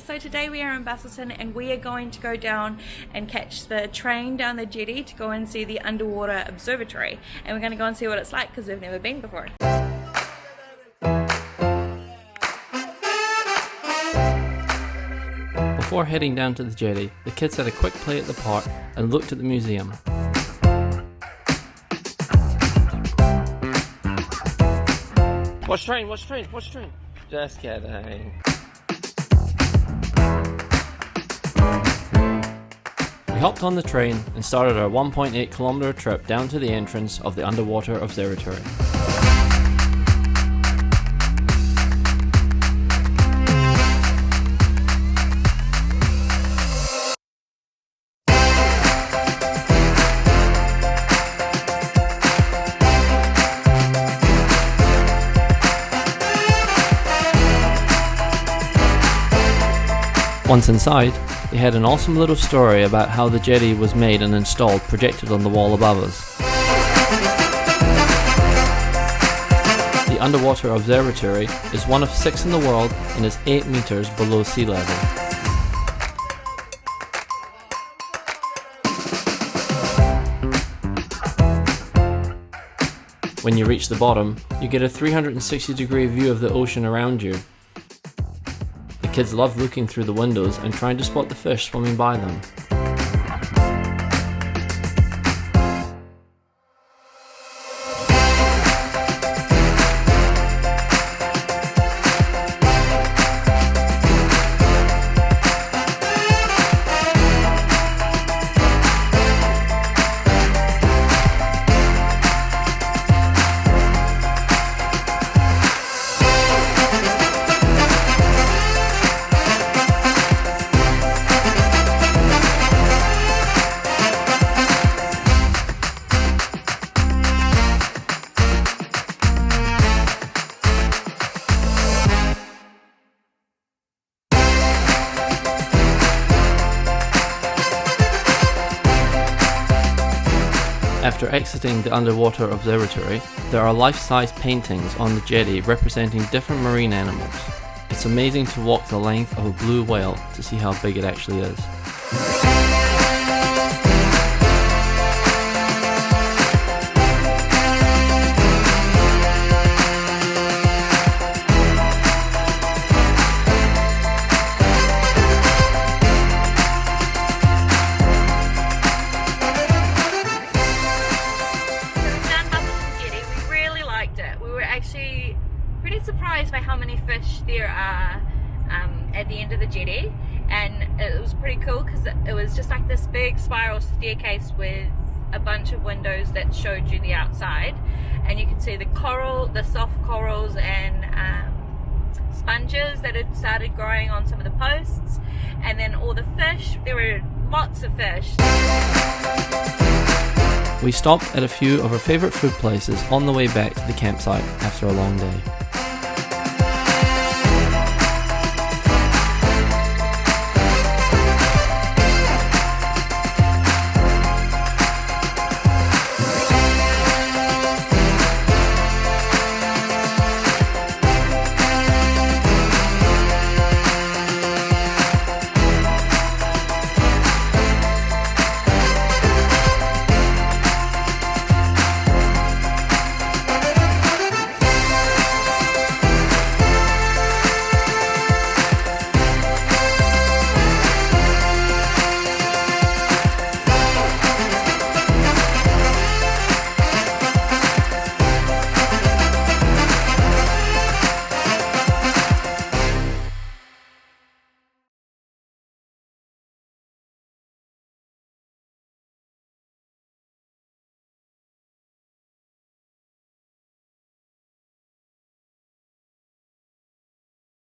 So today we are in Busselton and we are going to go down and catch the train down the jetty to go and see the underwater observatory, and we're going to go and see what it's like because we've never been before. Before heading down to the jetty, the kids had a quick play at the park and looked at the museum. Watch train, watch train, watch train. Just kidding. We hopped on the train and started our 1.8 kilometer trip down to the entrance of the underwater observatory. Once inside, they had an awesome little story about how the jetty was made and installed projected on the wall above us. The underwater observatory is one of 6 in the world and is 8 meters below sea level. When you reach the bottom, you get a 360-degree view of the ocean around you. The kids love looking through the windows and trying to spot the fish swimming by them. After exiting the underwater observatory, there are life-size paintings on the jetty representing different marine animals. It's amazing to walk the length of a blue whale to see how big it actually is. Actually pretty surprised by how many fish there are at the end of the jetty, and it was pretty cool because it was just like this big spiral staircase with a bunch of windows that showed you the outside, and you could see the coral, the soft corals and sponges that had started growing on some of the posts, and then all the fish. There were lots of fish. We stopped at a few of our favourite food places on the way back to the campsite after a long day.